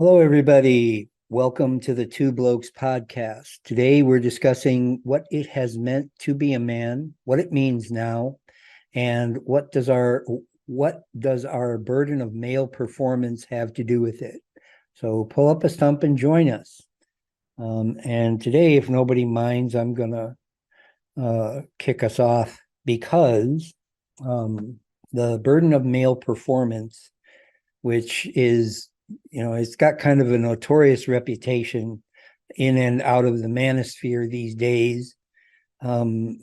Hello, everybody. Welcome to the Two Blokes podcast. Today, we're discussing what it has meant to be a man, what it means now, and what does our burden of male performance have to do with it. So, pull up a stump and join us. And today, if nobody minds, I'm gonna kick us off because um, the burden of male performance, which is it's got kind of a notorious reputation in and out of the manosphere these days,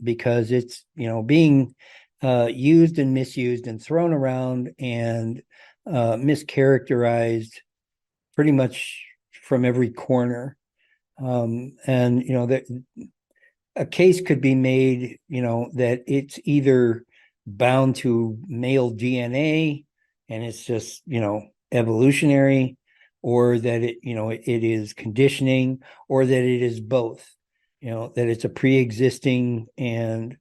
because it's being used and misused and thrown around and mischaracterized pretty much from every corner. And that a case could be made, that it's either bound to male DNA and it's just, evolutionary, or that it is conditioning, or that it is both, that it's a pre-existing and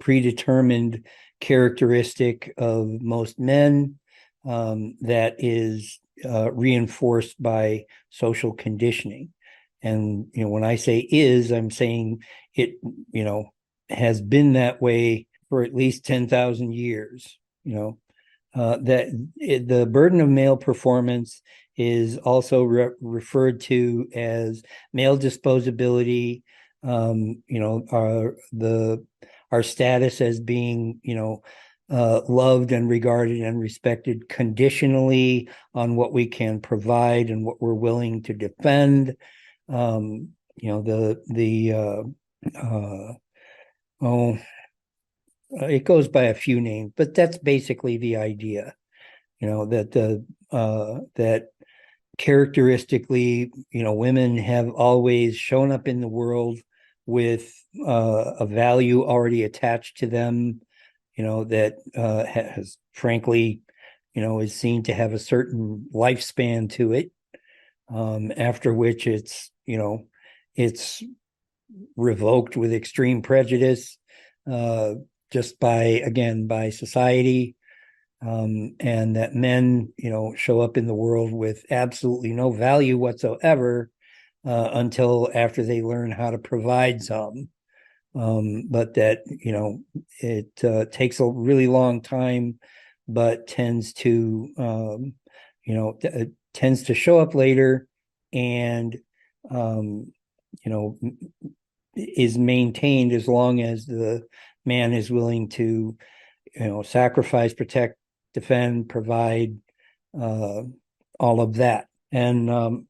predetermined characteristic of most men, that is reinforced by social conditioning. And when I say is, I'm saying it has been that way for at least 10,000 years. That the burden of male performance is also referred to as male disposability. Our status as being loved and regarded and respected conditionally on what we can provide and what we're willing to defend. Oh, it goes by a few names, but that's basically the idea. That characteristically, women have always shown up in the world with a value already attached to them, that has frankly, is seen to have a certain lifespan to it, after which it's revoked with extreme prejudice, just by society, and that men show up in the world with absolutely no value whatsoever, until after they learn how to provide some. But that it takes a really long time, but tends to show up later, and you know is maintained as long as the man is willing to sacrifice, protect, defend, provide, all of that. And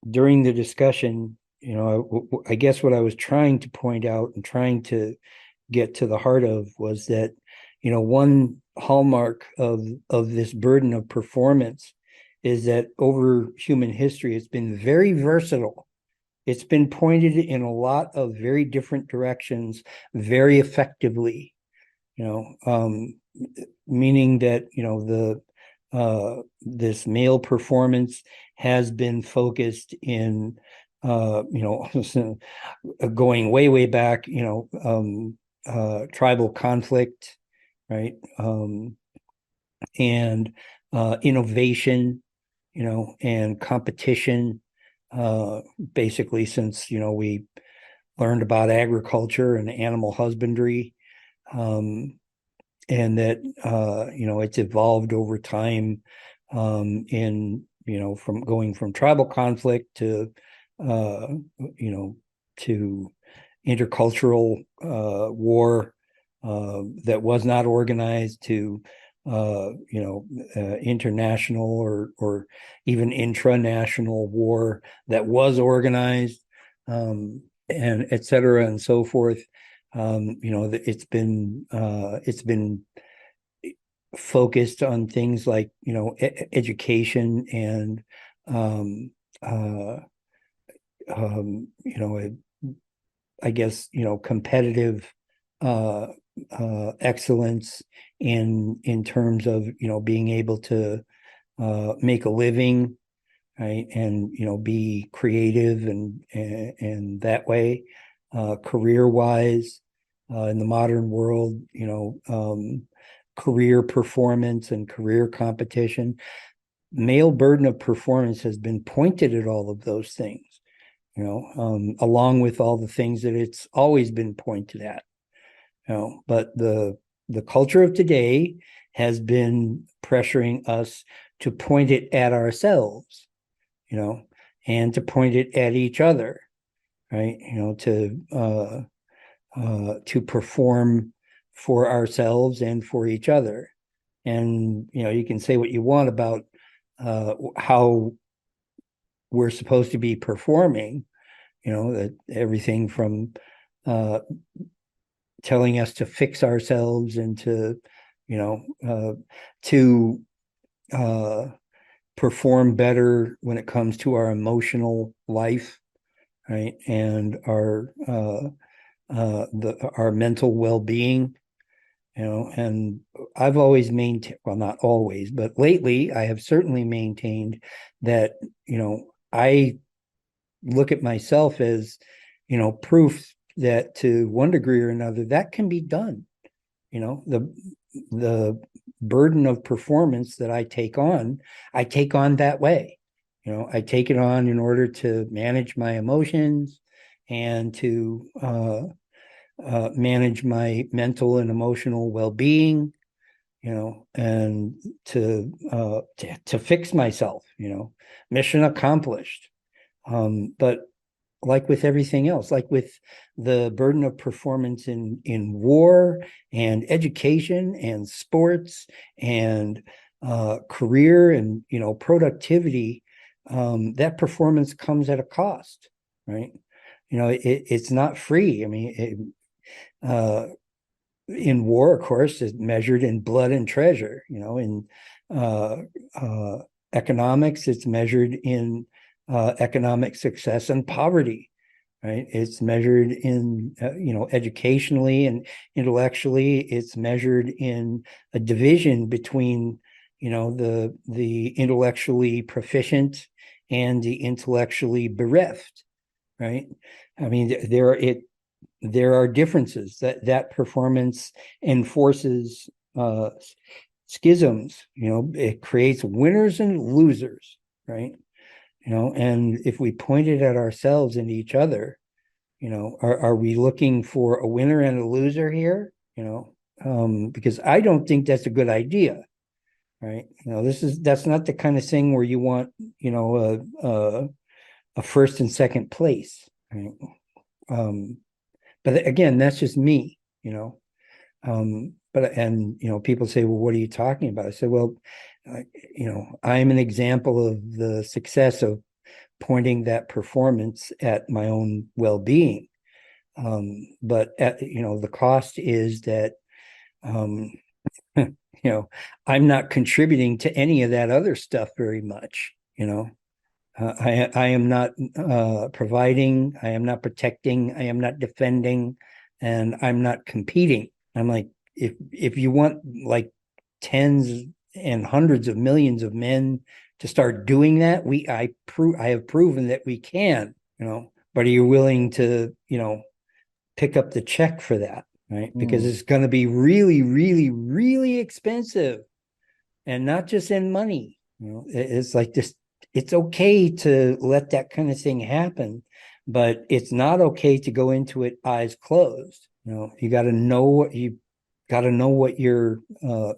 during the discussion, I guess what I was trying to point out and trying to get to the heart of was that one hallmark of this burden of performance is that over human history it's been very versatile. It's been pointed in a lot of very different directions very effectively, meaning that the this male performance has been focused in going way back, tribal conflict, right, and innovation, and competition, basically since we learned about agriculture and animal husbandry, and that it's evolved over time, in from going from tribal conflict to to intercultural war, that was not organized, to international or even intranational war that was organized, and et cetera and so forth. It's been focused on things like education and I guess competitive excellence in terms of being able to make a living, right, and be creative and that way, career wise, in the modern world, career performance and career competition. male burden of performance has been pointed at all of those things, along with all the things that it's always been pointed at. But the culture of today has been pressuring us to point it at ourselves, and to point it at each other, right? To perform for ourselves and for each other. And you can say what you want about how we're supposed to be performing, that everything from telling us to fix ourselves and to perform better when it comes to our emotional life, right? And our mental well-being, and I've always maintained, well, not always, but lately I have certainly maintained that, I look at myself as, proof that to one degree or another, that can be done. The burden of performance that I take on that way. I take it on in order to manage my emotions and to manage my mental and emotional well-being, and to fix myself, mission accomplished. But like with everything else, like with the burden of performance in war and education and sports and career and productivity, that performance comes at a cost, right? It's not free. I mean, in war, of course, is measured in blood and treasure. In uh, economics, it's measured in economic success and poverty, right? It's measured in educationally and intellectually. It's measured in a division between the intellectually proficient and the intellectually bereft, right? I mean, there are differences that performance enforces schisms. It creates winners and losers, right? And if we point it at ourselves and each other, are we looking for a winner and a loser here? Because I don't think that's a good idea, right? That's not the kind of thing where you want, a first and second place, right? But again, that's just me, but people say, well, what are you talking about? I said, well, I'm an example of the success of pointing that performance at my own well-being. But the cost is that I'm not contributing to any of that other stuff very much. I am not providing, I am not protecting, I am not defending, and I'm not competing. I'm like, if you want like tens and hundreds of millions of men to start doing that, I have proven that we can, but are you willing to, pick up the check for that, right? Because it's going to be really, really, really expensive, and not just in money. It's like this. It's okay to let that kind of thing happen, but it's not okay to go into it eyes closed. You got to know what you're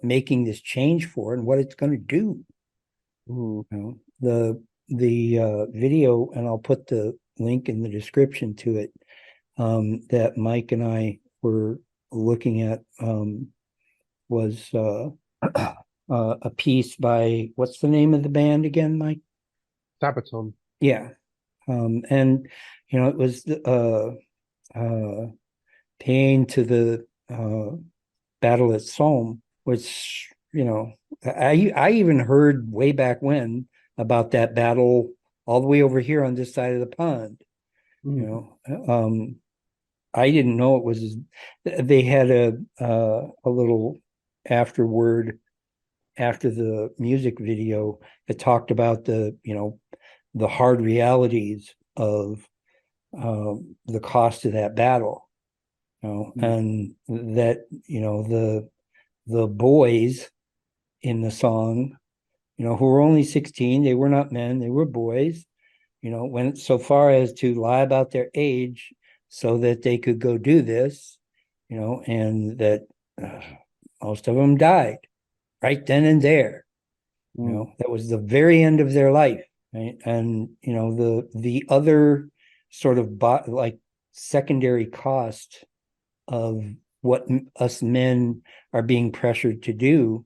making this change for and what it's going to do. The video, and I'll put the link in the description to it, that Mike and I were looking at, was a piece by, what's the name of the band again, Mike? Sabaton. Yeah. And it was paying to the battle at Somme, which I even heard way back when about that battle all the way over here on this side of the pond. I didn't know it was. They had a little afterword after the music video that talked about the hard realities of the cost of that battle, and that the boys in the song who were only 16. They were not men, they were boys, went so far as to lie about their age so that they could go do this, and that uh, most of them died right then and there. Mm. That was the very end of their life, right? And the other sort of like secondary cost of what us men are being pressured to do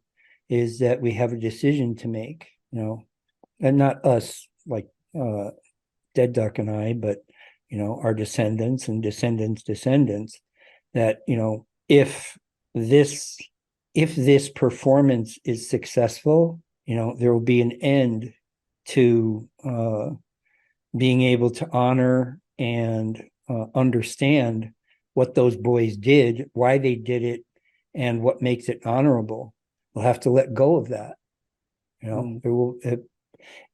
is that we have a decision to make, and not us like Dead Duck and I, but our descendants and descendants, that this if this performance is successful, there will be an end to being able to honor and understand what those boys did, why they did it, and what makes it honorable. We'll have to let go of that. Mm. There will,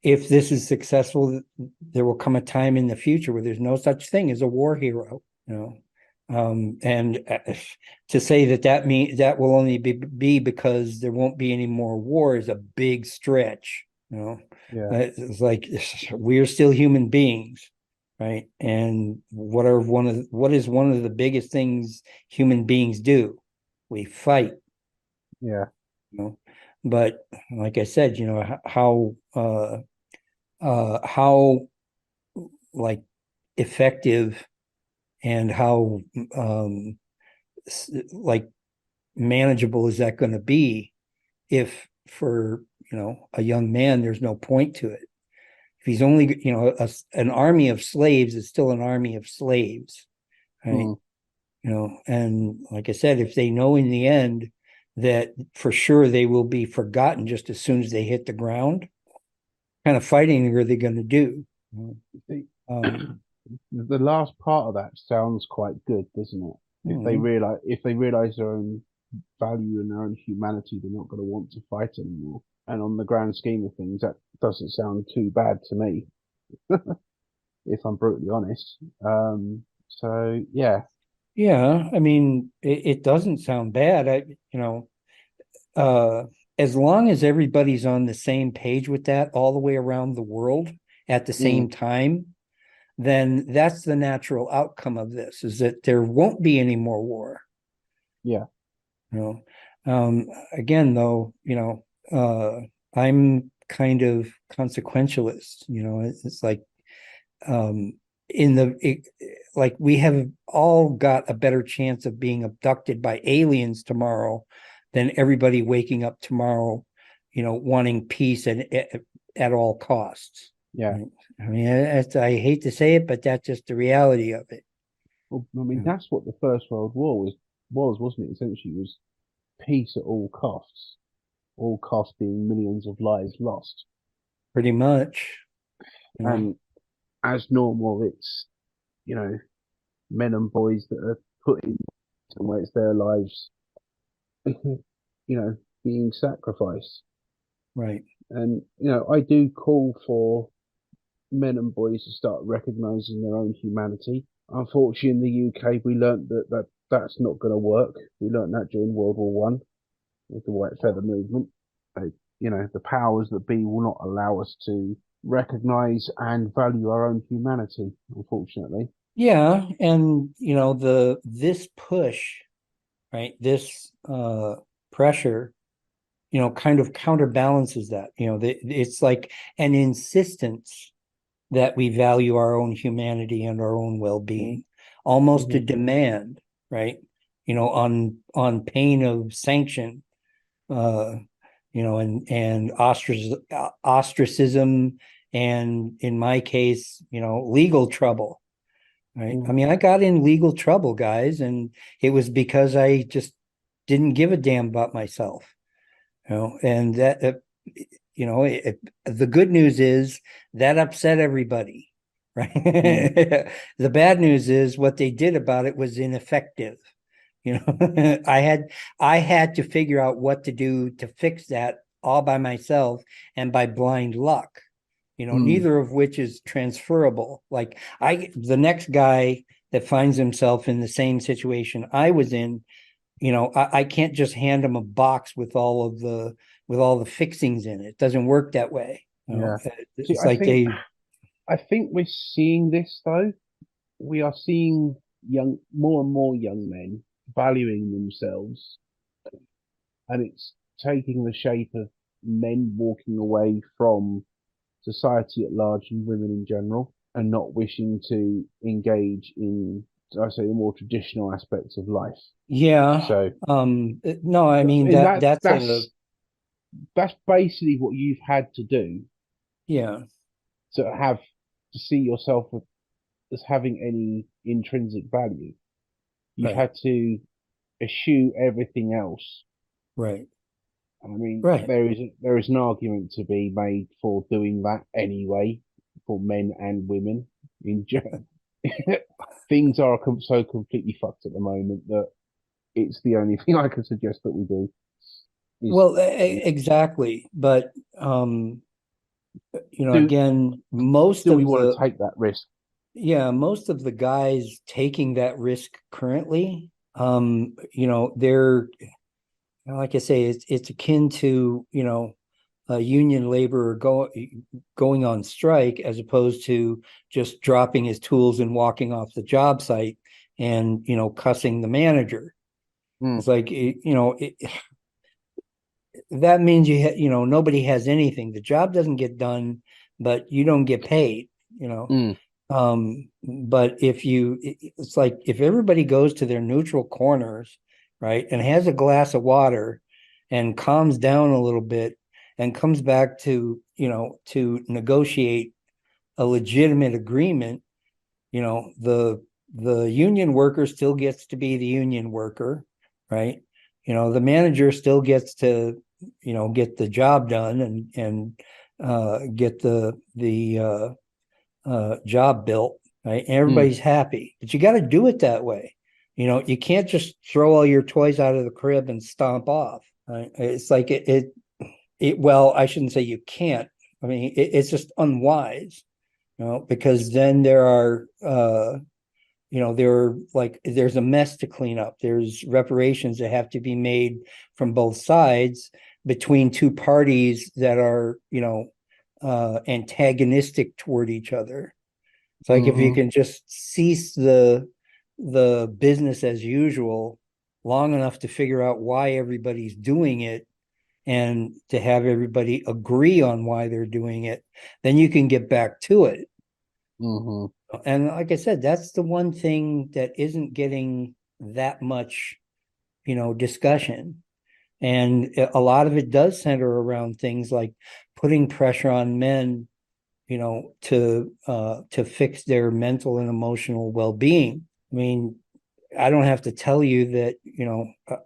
if this is successful, there will come a time in the future where there's no such thing as a war hero. And to say that will only be because there won't be any more war is a big stretch. Yeah, It's like we're still human beings, right? And what is one of the biggest things human beings do? We fight. yeah, you know but like I said, how like effective and how like manageable is that going to be if for a young man there's no point to it. If he's only an army of slaves is still an army of slaves, right? mm. And like I said, if they know in the end that for sure they will be forgotten just as soon as they hit the ground, kind of fighting are they going to do? See, um the last part of that sounds quite good, doesn't it? mhm. If they realize their own value and their own humanity, they're not going to want to fight anymore. And on the grand scheme of things, that doesn't sound too bad to me, if I'm brutally honest. So yeah, Yeah, I mean, it doesn't sound bad. Uh, as long as everybody's on the same page with that all the way around the world at the mm, same time, then that's the natural outcome of this, is that there won't be any more war. yeah, You Again, though, I'm kind of consequentialist. It's like um, like we have all got a better chance of being abducted by aliens tomorrow than everybody waking up tomorrow, wanting peace at all costs. yeah. Right? I mean, I hate to say it, but that's just the reality of it. Well, I mean, Yeah, that's what the First World War was, wasn't it? Essentially, it was peace at all costs. All costs being millions of lives lost. pretty much. You know, And as normal, it's you know men and boys that are put in where it's their lives, being sacrificed. right. And I do call for men and boys to start recognizing their own humanity. Unfortunately, in the UK, we learnt that's not going to work. We learnt that during World War One with the White Feather movement. The powers that be will not allow us to recognize and value our own humanity. Unfortunately, Yeah, and the this push, right? This pressure, kind of counterbalances that. It's like an insistence that we value our own humanity and our own well-being, almost a hmm demand, right? On pain of sanction, uh, and ostracism, and in my case, legal trouble. Right. I mean, I got in legal trouble, guys, and it was because I just didn't give a damn about myself. And that, the good news is that upset everybody, right? mm The bad news is what they did about it was ineffective. I had to figure out what to do to fix that all by myself and by blind luck, mm neither of which is transferable. Like the next guy that finds himself in the same situation I was in, I can't just hand him a box with all of the with all the fixings in it. It doesn't work that way. Yeah. See, It's like they, I think we're seeing this though. We are seeing more and more young men valuing themselves, and it's taking the shape of men walking away from society at large and women in general, and not wishing to engage in, I say, the more traditional aspects of life. yeah. So, No, I mean and that's a, that's basically what you've had to do yeah, to have to see yourself as having any intrinsic value. You've right, had to eschew everything else. right, I mean, right. there is an argument to be made for doing that anyway, for men and women. In things are so completely fucked at the moment that it's the only thing I can suggest that we do is Well, exactly. But do again, most do we of want to the, take that risk? yeah, most of the guys taking that risk currently, they're, like I say, it's akin to, a union laborer going on strike as opposed to just dropping his tools and walking off the job site and, cussing the manager. Mm, It's like, that means nobody has anything. The job doesn't get done, but you don't get paid, you know. mm, But it's like if everybody goes to their neutral corners, right, and has a glass of water and calms down a little bit and comes back to negotiate a legitimate agreement, the union worker still gets to be the union worker, right? The manager still gets to, get the job done and get the job built, right? And mm. everybody's happy. But you got to do it that way. You can't just throw all your toys out of the crib and stomp off. Right? It's like well, I shouldn't say you can't. I mean, it's just unwise, because then there's a mess to clean up. There's reparations that have to be made from both sides between two parties that are, antagonistic toward each other. It's like if you Hmm. can just cease the business as usual long enough to figure out why everybody's doing it and to have everybody agree on why they're doing it, then you can get back to it. Hmm. And like I said, that's the one thing that isn't getting that much, discussion. And a lot of it does center around things like putting pressure on men, to fix their mental and emotional well-being. I mean, I don't have to tell you that,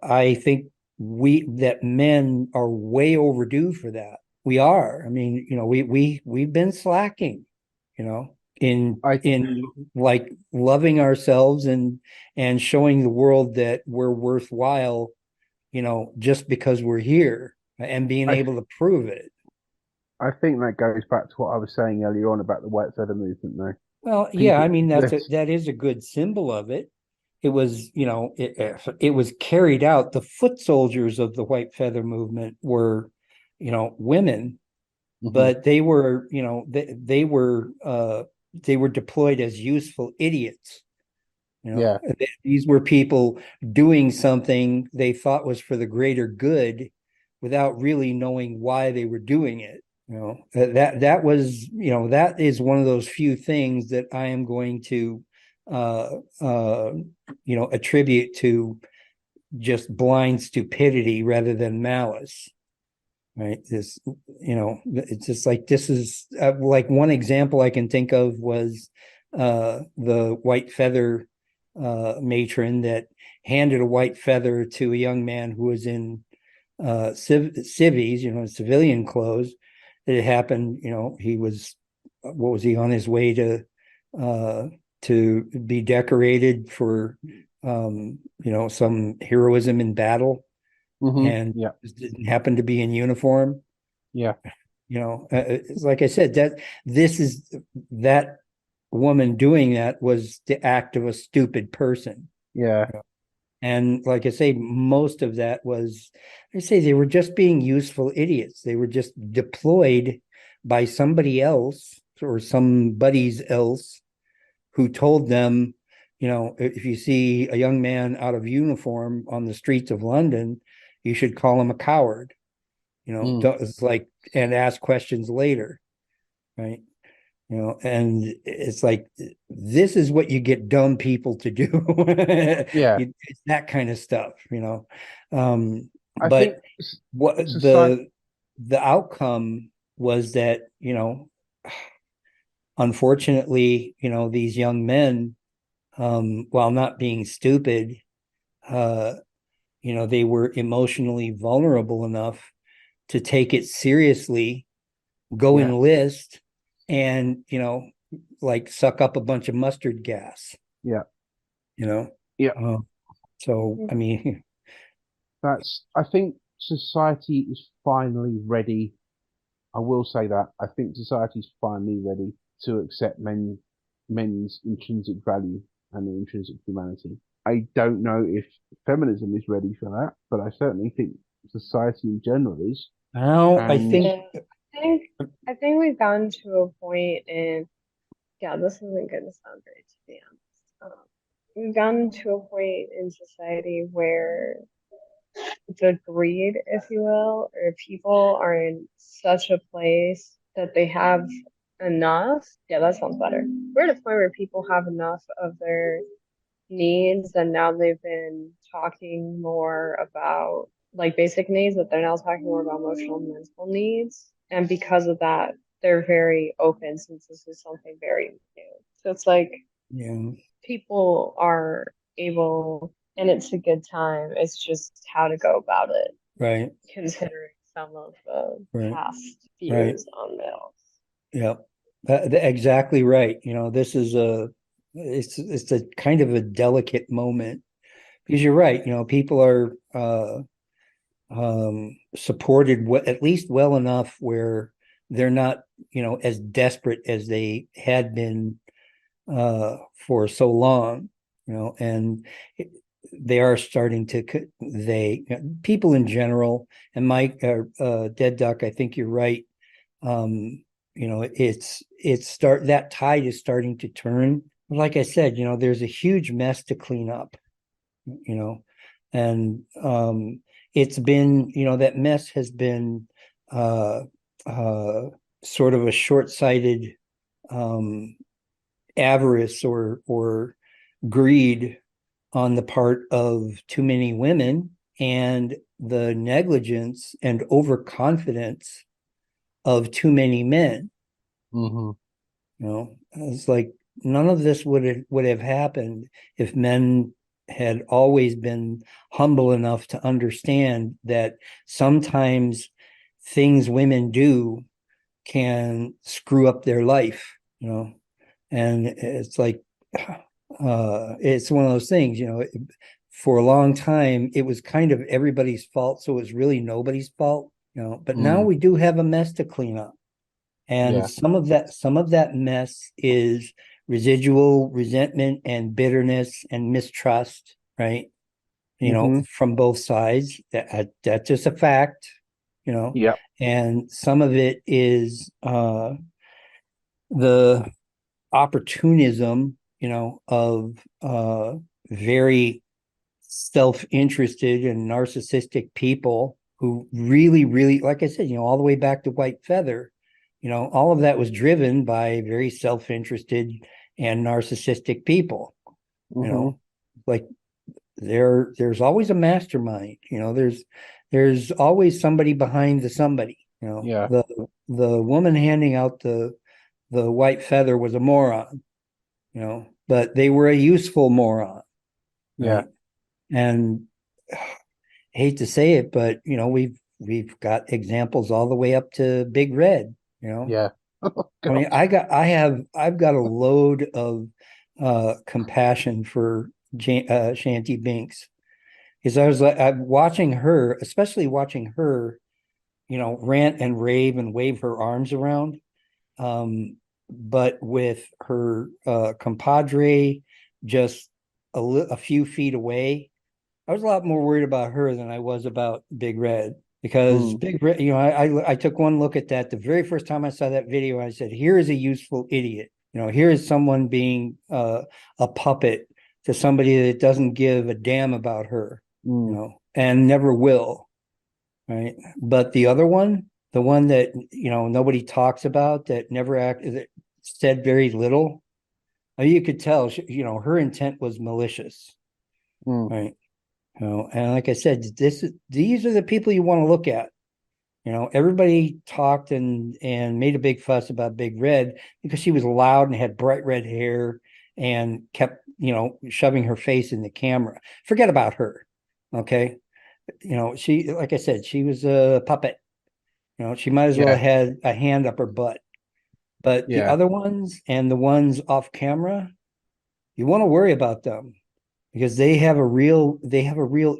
I think that men are way overdue for that. We are. I mean, we've been slacking, you know, in I in like loving ourselves and showing the world that we're worthwhile, just because we're here and being I able to prove it. I think that goes back to what I was saying earlier on about the white feather movement, though. Well, yeah, People I mean that that is a good symbol of it. It was, it was carried out. The foot soldiers of the white feather movement were, women, Mhm. but they were, they were deployed as useful idiots. Yeah, These were people doing something they thought was for the greater good without really knowing why they were doing it. That was, that is one of those few things that I am going to uh attribute to just blind stupidity rather than malice, right? It's just like this is like one example I can think of was the white feather matron that handed a white feather to a young man who was in civvies, civilian clothes. It happened, he was, what was he, on his way uh, to be decorated for, some heroism in battle, and yeah, didn't happen to be in uniform. yeah, It's like I said, this is that woman doing that was the act of a stupid person. yeah. And like I say, most of that was, I say they were just being useful idiots. They were just deployed by somebody else or somebody's else who told them, if you see a young man out of uniform on the streets of London, you should call him a coward. Mm. It's like, and ask questions later, right? And it's like, this is what you get dumb people to do. Yeah, It's that kind of stuff. Um, I think but what society. the outcome was that, unfortunately, these young men, while not being stupid, uh, they were emotionally vulnerable enough to take it seriously, go Yeah, enlist, and like suck up a bunch of mustard gas. yeah, You know, yeah. uh, so I mean, That's. I think society is finally ready. I will say that. I think society is finally ready to accept men's intrinsic value and their intrinsic humanity. I don't know if feminism is ready for that, but I certainly think society in general is. now I And think, Yeah, I think we've gotten to a point in yeah, this isn't going to sound great to be honest. We've gotten to a point in society where the greed, if you will, or people are in such a place that they have enough. Yeah, that sounds better. We're at a point where people have enough of their needs, and now they've been talking more about like basic needs, but they're now talking more about emotional and mental needs. And because of that, they're very open since this is something very new. So it's like yeah, people are able, and it's a good time. It's just how to go about it, right, considering some of the right, past right, views on males. yeah, exactly right. This is it's a kind of a delicate moment because you're right. People are supported at least well enough where they're not, as desperate as they had been for so long, and they are starting to, they, people in general, and Mike, Dead Duck, I think you're right. That tide is starting to turn. Like I said, there's a huge mess to clean up, you know, and it's been, that mess has been uh, uh, sort of a short-sighted um, avarice or greed on the part of too many women and the negligence and overconfidence of too many men. mhm, It's like none of this would have happened if men had always been humble enough to understand that sometimes things women do can screw up their life, and it's like it's one of those things, for a long time it was kind of everybody's fault, so it's really nobody's fault, but now mm, we do have a mess to clean up, and yeah, some of that mess is residual resentment and bitterness and mistrust, right? mhm, From both sides. That's just a fact, you know. yeah, And some of it is the opportunism, of very self-interested and narcissistic people who really, really, like I said, all the way back to White Feather, all of that was driven by very self-interested and narcissistic people, you mhm, know, like there's always a mastermind, there's always somebody behind the somebody, yeah, the woman handing out the white feather was a moron, but they were a useful moron, yeah, right? And hate to say it, but we've got examples all the way up to Big Red. yeah. Oh I mean, God. I've got a load of compassion for Shanty Binks because I'm watching her, especially watching her, rant and rave and wave her arms around. But with her compadre just a few feet away, I was a lot more worried about her than I was about Big Red, because Mm, Big Red, I took one look at that the very first time I saw that video. I said, here is a useful idiot. Here is someone being a puppet to somebody that doesn't give a damn about her, mm, and never will. Right. But the other one, the one that, nobody talks about, that never that said very little, you could tell, her intent was malicious. mm. Right. And like I said, these are the people you want to look at. Everybody talked and made a big fuss about Big Red because she was loud and had bright red hair and kept, shoving her face in the camera. Forget about her. Okay. She, like I said, she was a puppet. She might as well have Yeah, had a hand up her butt. But the yeah, other ones and the ones off camera, you want to worry about them, because they have a real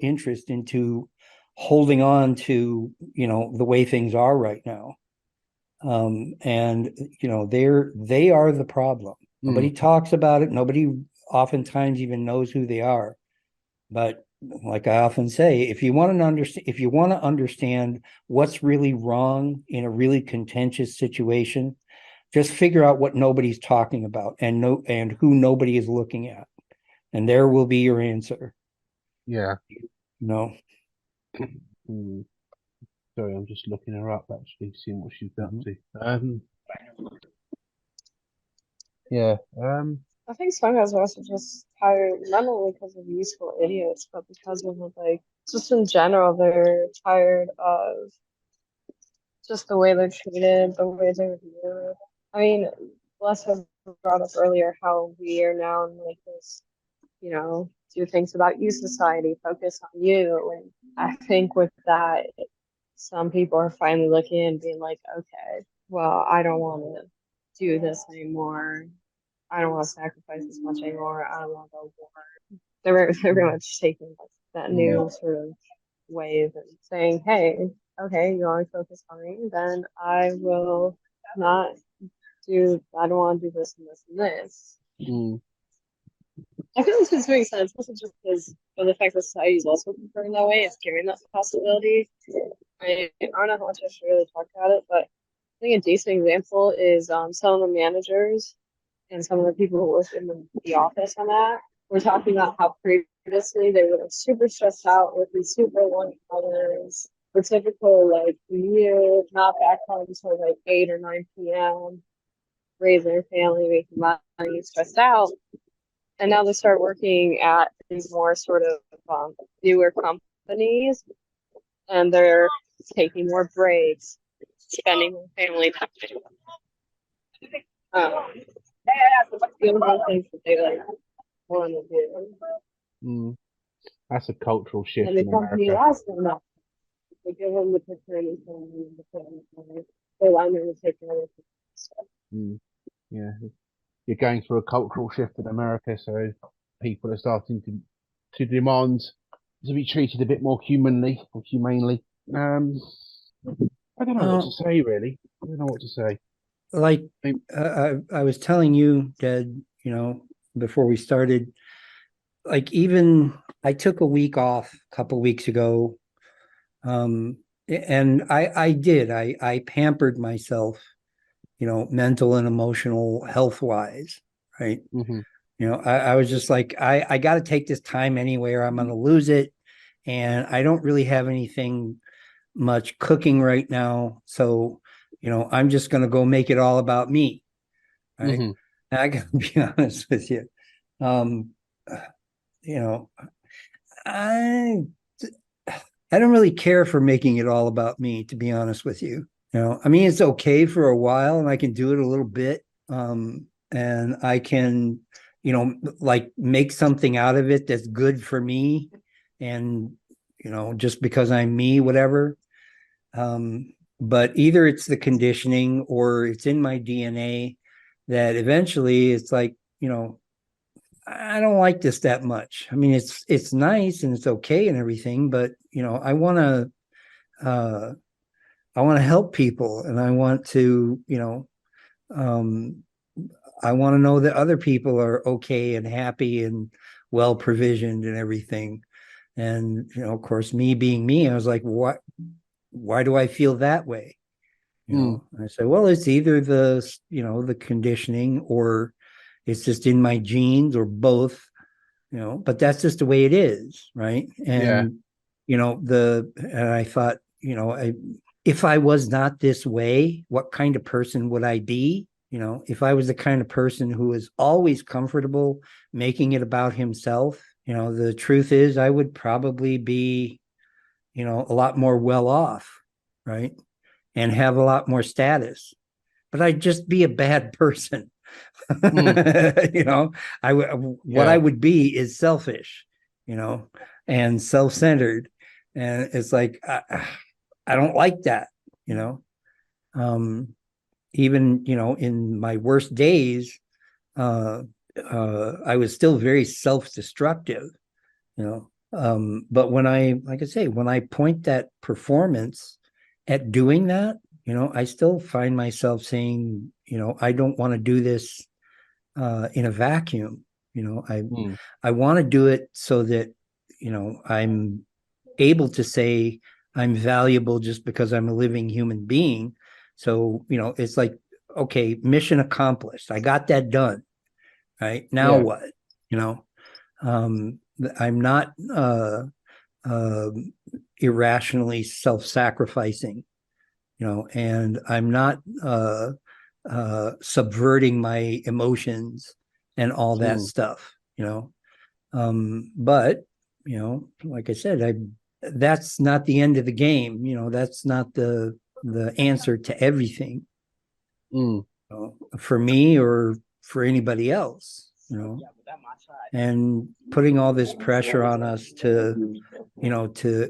interest into holding on to, the way things are right now. And they are the problem. mm, Nobody talks about it. Nobody oftentimes even knows who they are. But like I often say, if you want to understand what's really wrong in a really contentious situation, just figure out what nobody's talking about, and who nobody is looking at, and there will be your answer. yeah. No. Mm. Sorry, I'm just looking her up actually, seeing what she's been up Mhm. to. Yeah. I think some guys are also just tired, not only because of useful idiots, but because of like just in general, they're tired of just the way they're treated, the way they're viewed. I mean, Les has brought up earlier how we are now in like this, do things about you society, focus on you. And I think with that, some people are finally looking and being like, okay, well, I don't want to do this anymore. I don't want to sacrifice as much anymore. I don't want to go war. They're very much taking like that Mm, new sort of wave and saying, hey, okay, you want to focus on me, then I will not I don't want to do this and this and this. mm, I feel this is making sense. Also, just because of the fact that society is also confirmed that way, it's carrying that possibility. I don't know how much I should really talk about it, but I think a decent example is some of the managers and some of the people who work in the office on that were talking about how previously they were super stressed out with these super long hours, the typical like you not back home until like 8 or 9 p.m., raising their family, making money, stressed out. And now they start working at these more sort of newer companies, and they're taking more breaks, spending more family time. The other things that they like want to do. mm. That's a cultural And shift the in company America. allows them that. They give them the paternity and the family time. They allow them to take care of stuff. Mm, yeah. You're going through a cultural shift in America, so people are starting to demand to be treated a bit more humanly or humanely. I don't know what to Well, say really. I don't know what to say. like I, I was telling you, Dad, before we started, like, even I took a week off a couple weeks ago. Um, and I pampered myself, mental and emotional health wise, right? mhm, I was just like, I got to take this time anyway, or I'm going to lose it. And I don't really have anything much cooking right now. So, I'm just going to go make it all about me. Right. mhm, And I got to be honest with you. Um, you know, I, I don't really care for making it all about me, to be honest with you. I mean, it's okay for a while and I can do it a little bit. And I can, like, make something out of it that's good for me. And, just because I'm me, whatever. But either it's the conditioning or it's in my DNA that eventually it's like, I don't like this that much. I mean, it's nice and it's okay and everything, but uh I want to help people, and um I want to know that other people are okay and happy and well provisioned and everything. And, of course, me being me, I was like, why do I feel that way? I said, well, it's either the conditioning, or it's just in my genes, or both, but that's just the way it is. Right. Yeah. And, and I thought, if I was not this way, what kind of person would I be? If I was the kind of person who was always comfortable making it about himself, the truth is I would probably be, a lot more well off. Right. And have a lot more status, but I'd just be a bad person. you know, what I Yeah. would be is selfish, and self-centered. And it's like, I don't like that, you know. Um, Even, in my worst days, uh, I was still very self-destructive, you know. But like I say, when I point that performance at doing that, I still find myself saying, I don't want to do this in a vacuum. Mm. I want to do it so that, I'm able to say I'm valuable just because I'm a living human being. So, it's like, okay, mission accomplished. I got that done. Right. Now Yeah. what? You know, I'm not uh, irrationally self-sacrificing, and I'm not subverting my emotions and all that Mm. stuff, but like I said, that's not the end of the game. That's not the answer to everything, Mm. for me or for anybody else, and putting all this pressure on us to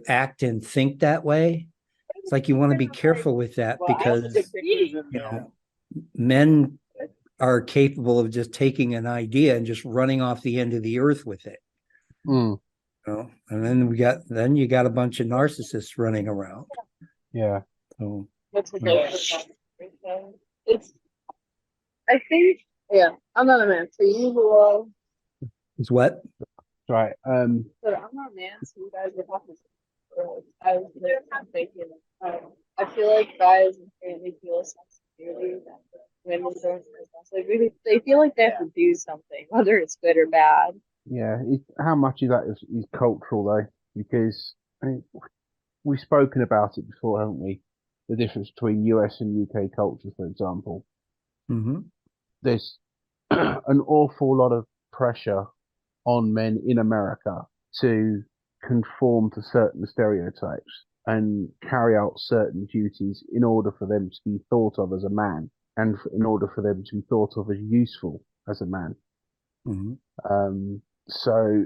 act and think that way. It's like you want to be careful with that, because men are capable of just taking an idea and just running off the end of the earth with it. Mm. And then you got a bunch of narcissists running around. Yeah. So It's, I think, yeah, I'm not a man. So you will, it's what? Right. but I'm not a man. So you guys are talking. I was thinking, I feel like guys inherently feel a sensitivity that women don't. Like they feel like they have to do something, whether it's good or bad. Yeah. How much of that is cultural though? Because I mean, we've spoken about it before, haven't we? The difference between US and UK culture, for example. Mm-hmm. There's an awful lot of pressure on men in America to conform to certain stereotypes and carry out certain duties in order for them to be thought of as a man, and in order for them to be thought of as useful as a man. Mm-hmm. So,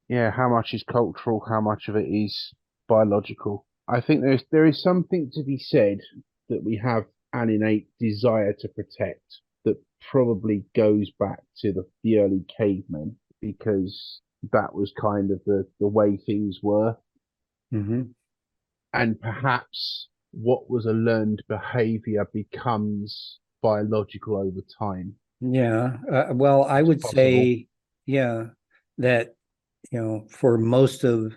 yeah, how much is cultural? How much of it is biological? I think there is something to be said that we have an innate desire to protect that probably goes back to the early cavemen, because that was kind of the way things were. Mm-hmm. And perhaps what was a learned behavior becomes biological over time. Yeah. Well, I It's would possible. say, yeah, that, for most of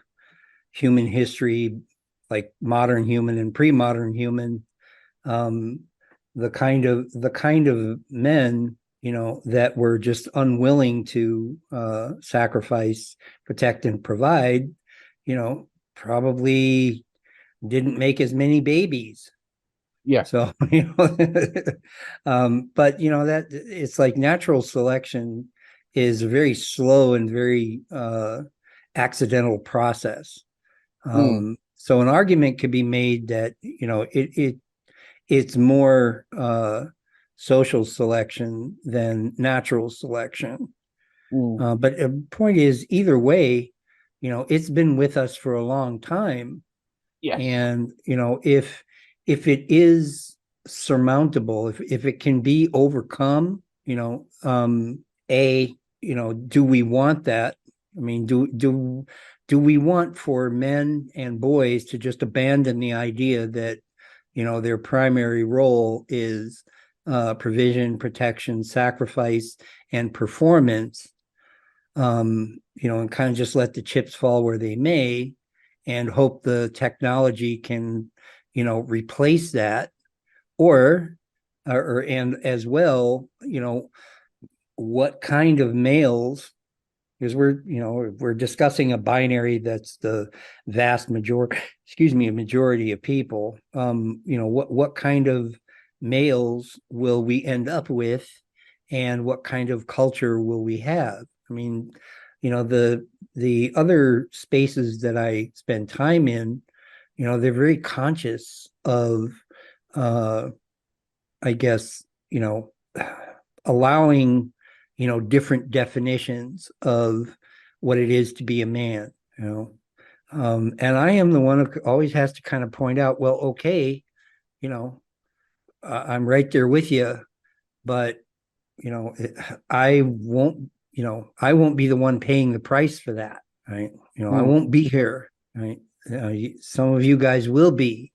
human history, like modern human and pre-modern human, um, the kind of men, that were just unwilling to sacrifice, protect, and provide, probably didn't make as many babies. Yeah. So, but that it's like natural selection is a very slow and very accidental process. Mm. So an argument could be made that, it's more social selection than natural selection. Mm. But the point is, either way, it's been with us for a long time. Yes. And, if it is surmountable, if it can be overcome, do we want that? I mean, do we want for men and boys to just abandon the idea that, their primary role is provision, protection, sacrifice, and performance, and kind of just let the chips fall where they may and hope the technology can, replace that, and as well, what kind of males, because we're discussing a binary that's the vast majority, excuse me, a majority of people. What kind of males will we end up with, and what kind of culture will we have? I mean, the other spaces that I spend time in, they're very conscious of, uh, I guess, allowing, different definitions of what it is to be a man, and I am the one who always has to kind of point out, well, okay, you know, I'm right there with you, but, I won't, I won't be the one paying the price for that, right? I Mm, won't be here, right? Some of you guys will be,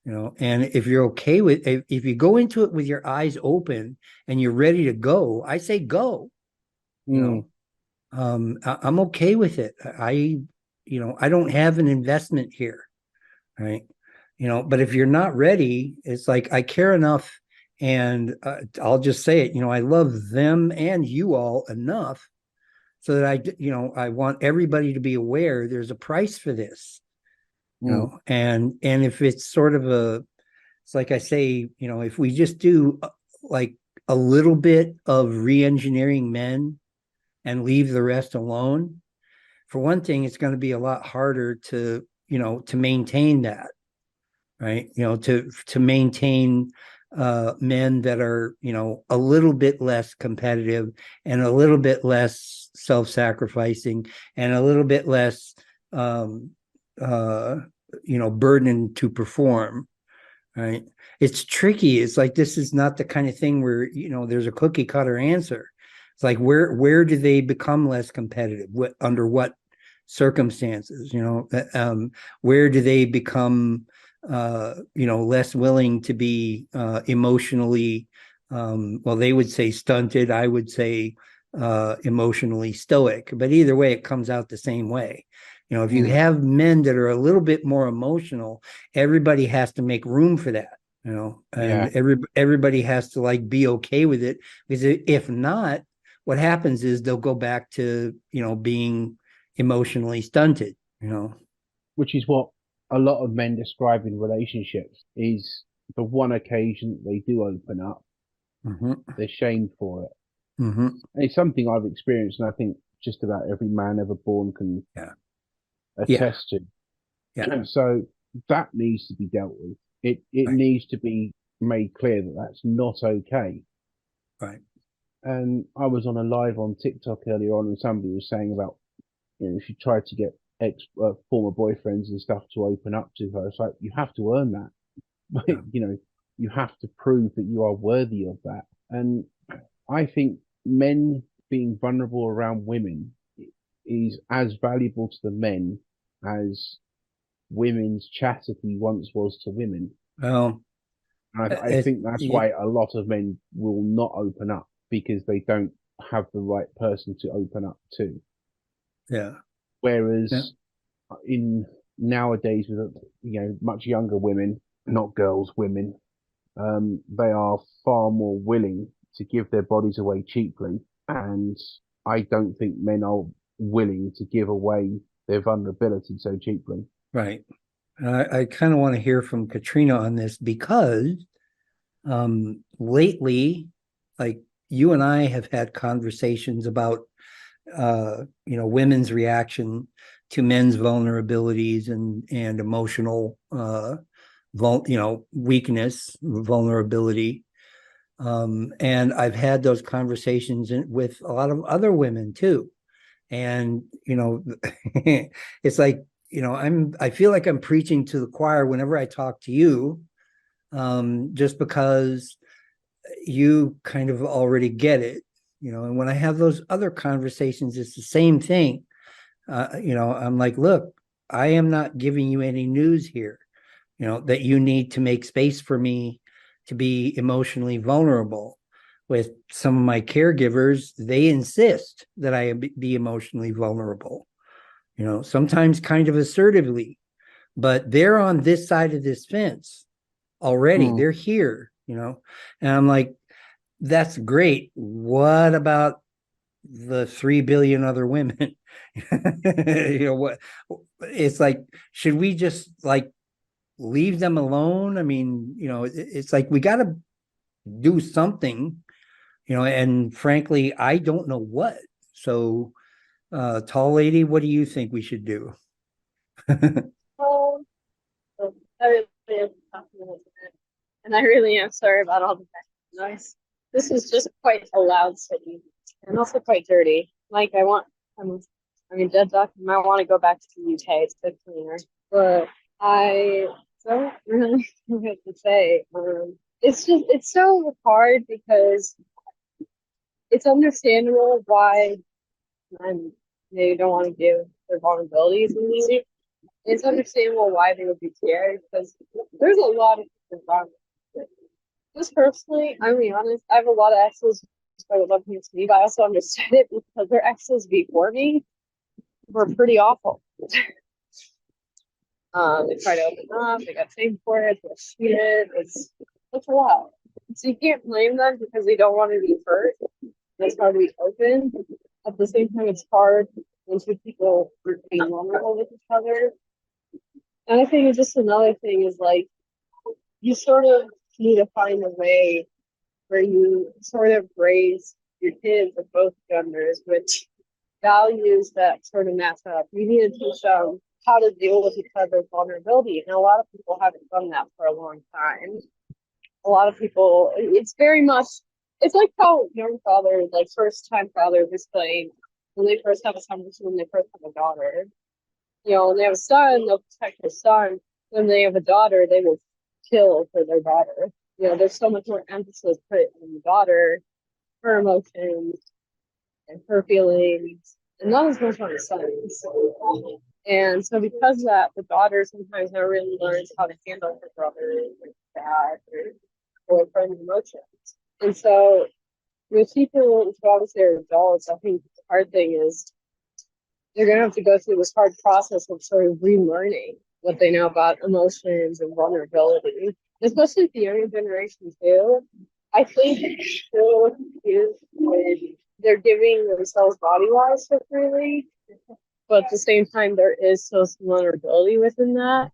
and if you're okay with, if you go into it with your eyes open and you're ready to go, I say go. you mm, know I'm okay with it. I don't have an investment here, right? But if you're not ready, it's like I care enough, and I'll just say it, I love them and you all enough so that I want everybody to be aware there's a price for this, mm, and if it's sort of it's like I say, if we just do like a little bit of re-engineering men and leave the rest alone, for one thing, it's going to be a lot harder to maintain that, right? To maintain men that are, a little bit less competitive and a little bit less self-sacrificing and a little bit less, um, uh, burden to perform, right? It's tricky. It's like this is not the kind of thing where there's a cookie cutter answer. It's like where do they become less competitive? Under what circumstances? Where do they become less willing to be emotionally, well, they would say stunted. I would say emotionally stoic. But either way, it comes out the same way. If you mm. have men that are a little bit more emotional, everybody has to make room for that, and Yeah, everybody has to like be okay with it, because if not, what happens is they'll go back to being emotionally stunted. which is what a lot of men describe in relationships is the one occasion that they do open up, Mm-hmm. they're shamed for it. Mm-hmm. And it's something I've experienced, and I think just about every man ever born can Yeah. Yeah. attest to. Yeah. So that needs to be dealt with. It Right. needs to be made clear that that's not okay. Right. And I was on a live on TikTok earlier on, and somebody was saying about, if you try to get ex former boyfriends and stuff to open up to her, it's like you have to earn that. Yeah. You have to prove that you are worthy of that. And I think men being vulnerable around women is as valuable to the men as women's chastity once was to women. Well, And I think that's yeah. why a lot of men will not open up because they don't have the right person to open up to. Yeah. Yeah. Whereas in nowadays with much younger women, not girls, women, they are far more willing to give their bodies away cheaply, and I don't think men are willing to give away their vulnerability so cheaply. Right. I kind of want to hear from Katrina on this, because lately, like, you and I have had conversations about women's reaction to men's vulnerabilities and emotional weakness, vulnerability. And I've had those conversations with a lot of other women too. And it's like, I feel like I'm preaching to the choir whenever I talk to you, just because you kind of already get it, and when I have those other conversations, it's the same thing. I'm like, look, I am not giving you any news here, that you need to make space for me to be emotionally vulnerable. with some of my caregivers, they insist that I be emotionally vulnerable, sometimes kind of assertively, but they're on this side of this fence already. They're here, and I'm like, that's great. What about the 3 billion other women? What it's like, should we just like leave them alone? I mean, it's like we got to do something, and frankly, I don't know what. So, tall lady, what do you think we should do? Um, so I really am talking about it. And I really am sorry about all the background noise. This is just quite a loud city and also quite dirty. Like I mean, dead duck. I might want to go back to the UK. It's a bit cleaner, but I don't really know what to say. It's so hard because it's understandable why men they don't want to give their vulnerabilities in music. It's understandable why they would be scared because there's a lot of different genres. Just personally, I'm being honest, I have a lot of exes I would love to me, but I also understand it because their exes before me were pretty awful. They try to open up, they got shamed for it, they're cheated. It's a lot. So you can't blame them because they don't want to be hurt. It's hard to be open. At the same time, it's hard when two people are being vulnerable with each other. And I think just another thing is like you sort of need to find a way where you sort of raise your kids of both genders, which values that sort of match up. You need to teach them how to deal with each other's vulnerability. And a lot of people haven't done that for a long time. A lot of people, it's very much, it's like how young fathers, like first time fathers, explain when they first have a son, when they first have a daughter. When they have a son, they'll protect their son. When they have a daughter, they will kill for their daughter. There's so much more emphasis put on the daughter, her emotions, and her feelings, and not as much on the son. And so, because of that, the daughter sometimes never really learns how to handle her brother, or dad, or boyfriend emotions. And so, with people, as long as they're adults, I think the hard thing is they're going to have to go through this hard process of sort of relearning what they know about emotions and vulnerability, especially the younger generation too. I think they're a little confused when they're giving themselves body wise so freely, but at the same time, there is still some vulnerability within that.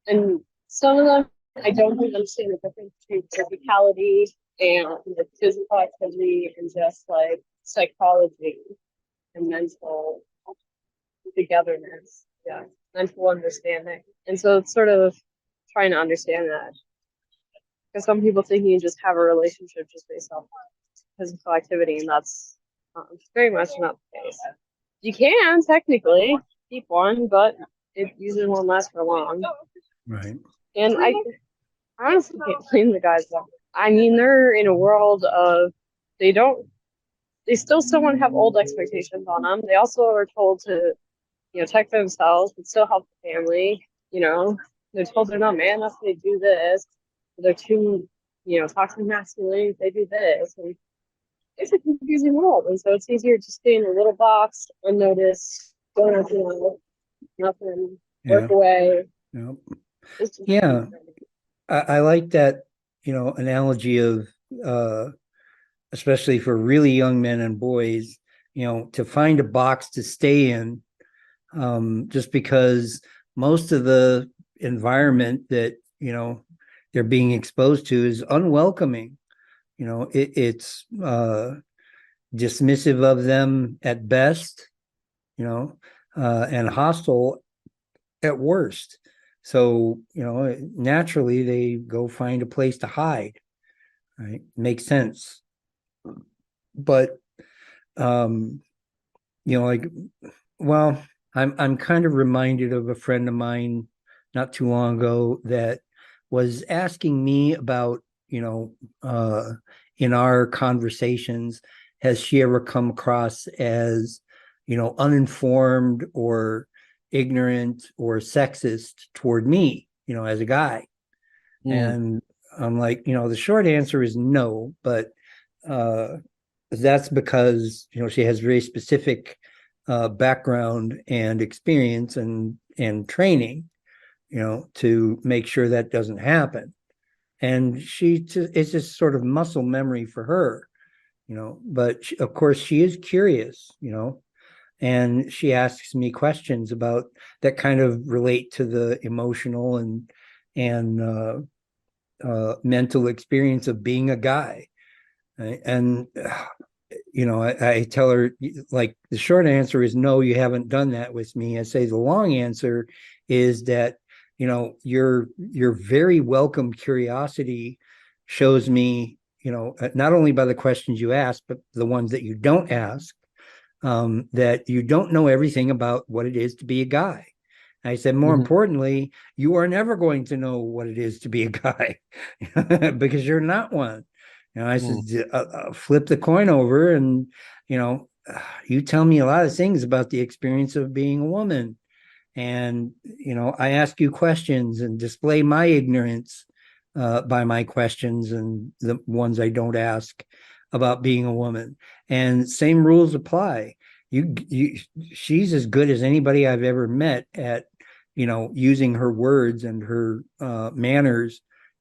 And some of them, I don't really understand the difference between physicality and like physical activity and just like psychology and mental togetherness, yeah, mental understanding. And so it's sort of trying to understand that because some people think you just have a relationship just based off physical activity, and that's very much not the case. You can technically keep one, but it usually won't last for long. Right. And I honestly can't blame the guys though. I mean, they're in a world of they don't they still somewhat have old expectations on them. They also are told to check themselves, but still help the family. They're told they're not man enough to do this. They're too, toxic masculine. They do this, and it's a confusing world. And so it's easier to stay in a little box, unnoticed, don't have to know nothing, work away. Yep. Yeah, I like that, analogy of, especially for really young men and boys, to find a box to stay in, just because most of the environment that, they're being exposed to is unwelcoming. It's dismissive of them at best, and hostile at worst. So, naturally they go find a place to hide, right? Makes sense. But, like, well, I'm kind of reminded of a friend of mine not too long ago that was asking me about, in our conversations, has she ever come across as, uninformed or ignorant or sexist toward me, as a guy? And I'm like, the short answer is no, but uh, that's because, she has very specific background and experience and training, to make sure that doesn't happen. And it's just sort of muscle memory for her, but of course she is curious, and she asks me questions about that kind of relate to the emotional and mental experience of being a guy. Right? And I tell her, like, the short answer is no, you haven't done that with me. I say the long answer is that, your very welcome curiosity shows me, not only by the questions you ask, but the ones that you don't ask, that you don't know everything about what it is to be a guy. I said, more importantly, you are never going to know what it is to be a guy because you're not one. I said, flip the coin over and, you know, you tell me a lot of things about the experience of being a woman. And, I ask you questions and display my ignorance by my questions and the ones I don't ask about being a woman. And same rules apply. She's as good as anybody I've ever met at, using her words and her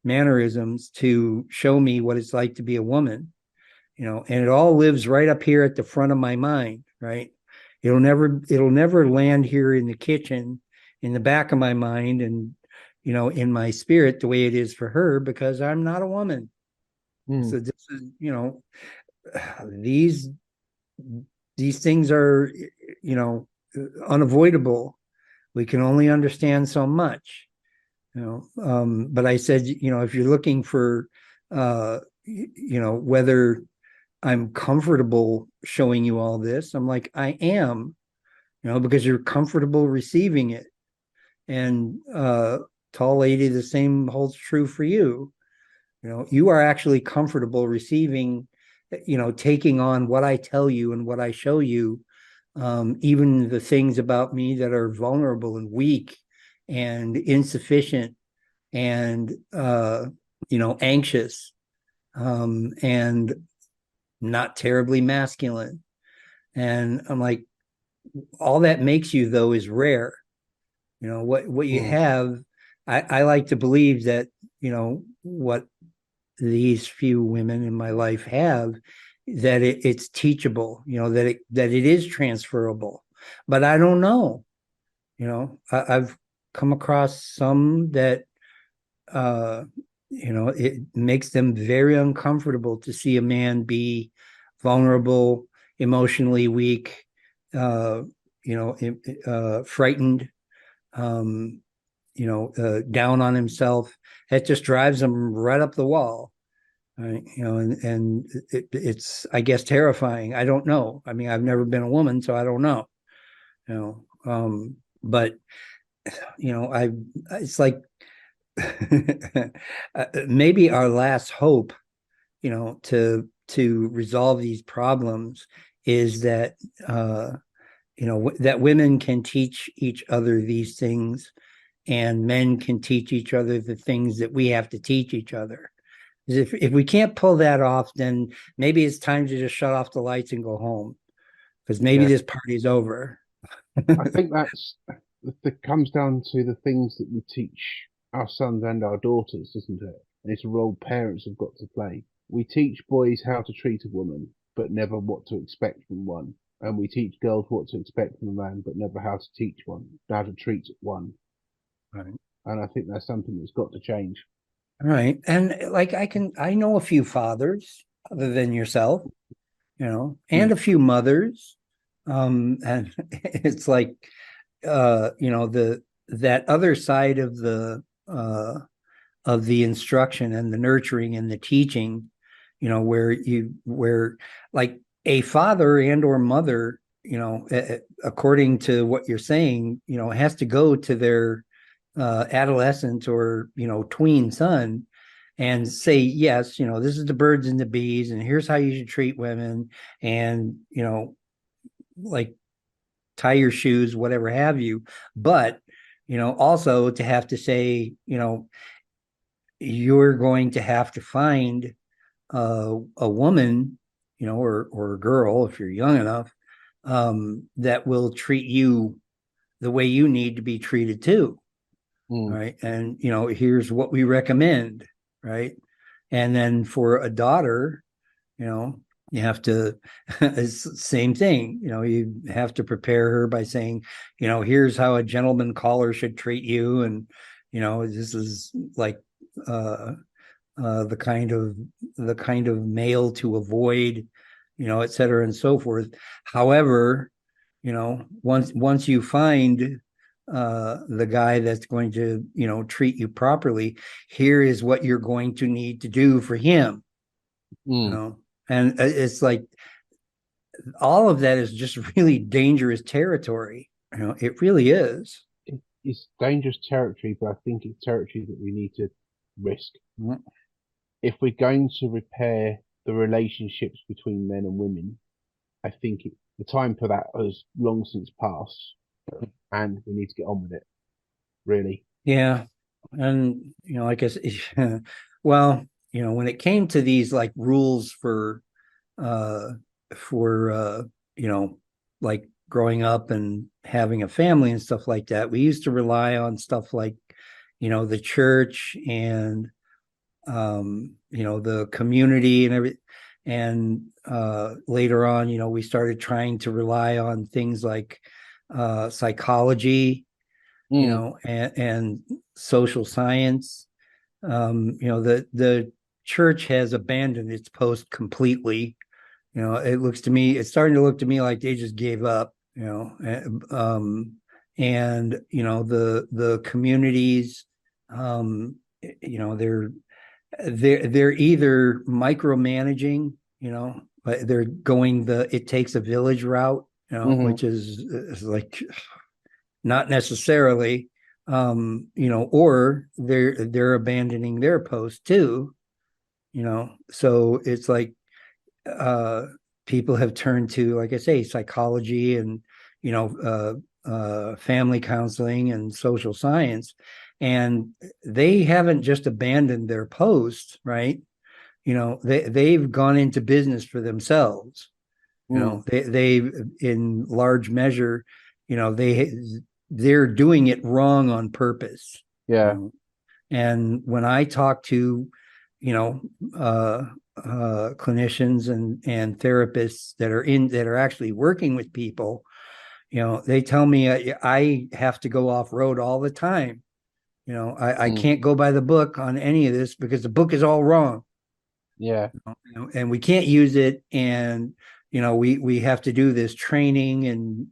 mannerisms to show me what it's like to be a woman, and it all lives right up here at the front of my mind, right? It'll never land here in the kitchen, in the back of my mind, and, in my spirit the way it is for her, because I'm not a woman. So this is, these these things are, unavoidable. We can only understand so much, but I said, if you're looking for, whether I'm comfortable showing you all this, I'm like, I am, because you're comfortable receiving it. And tall lady, the same holds true for you. You are actually comfortable receiving, taking on what I tell you and what I show you, even the things about me that are vulnerable and weak and insufficient and, anxious, and not terribly masculine. And I'm like, all that makes you, though, is rare. What you have, I like to believe that, what these few women in my life have, that it's teachable, that it is transferable. But I don't know. I've come across some that, it makes them very uncomfortable to see a man be vulnerable, emotionally weak, uh, frightened, down on himself. It just drives them right up the wall. Right? And it's, I guess, terrifying. I don't know. I mean, I've never been a woman, so I don't know. But it's like maybe our last hope, to resolve these problems is that, that women can teach each other these things, and men can teach each other the things that we have to teach each other. If we can't pull that off, then maybe it's time to just shut off the lights and go home, because maybe this party's over. I think that comes down to the things that we teach our sons and our daughters, doesn't it? And it's a role parents have got to play. We teach boys how to treat a woman, but never what to expect from one. And we teach girls what to expect from a man, but never how to teach one, how to treat one. Right. And I think that's something that's got to change. Right. And like, I know a few fathers other than yourself, and a few mothers. And it's like, that other side of the instruction and the nurturing and the teaching, where like a father and or mother, according to what you're saying, has to go to their adolescent or, tween son and say, yes, this is the birds and the bees, and here's how you should treat women, and, like, tie your shoes, whatever have you. But, also to have to say, you're going to have to find a woman, or a girl, if you're young enough, that will treat you the way you need to be treated too. Right. And, here's what we recommend. Right. And then for a daughter, you have to, it's same thing, you have to prepare her by saying, here's how a gentleman caller should treat you. And, this is like, the kind of male to avoid, et cetera and so forth. However, once you find the guy that's going to, treat you properly, here is what you're going to need to do for him. And it's like all of that is just really dangerous territory. It really is. It's dangerous territory, but I think it's territory that we need to risk. Mm. If we're going to repair the relationships between men and women, I think the time for that has long since passed, and we need to get on with it. Really. Yeah. And, I guess, well, when it came to these like rules uh, for, like growing up and having a family and stuff like that, we used to rely on stuff like, the church and, the community and everything. And later on, we started trying to rely on things like psychology, and social science. The church has abandoned its post completely. It's starting to look to me like they just gave up. And the communities, they're either micromanaging, but they're going it takes a village route, which is like not necessarily, or they're abandoning their post too, so it's like people have turned to, like I say, psychology and family counseling and social science, and they haven't just abandoned their post, right? They've gone into business for themselves. They in large measure, they're doing it wrong on purpose. Yeah. And when I talk to, clinicians and therapists that are actually working with people, they tell me I have to go off road all the time. I can't go by the book on any of this because the book is all wrong. Yeah. And we can't use it. And, we have to do this training and,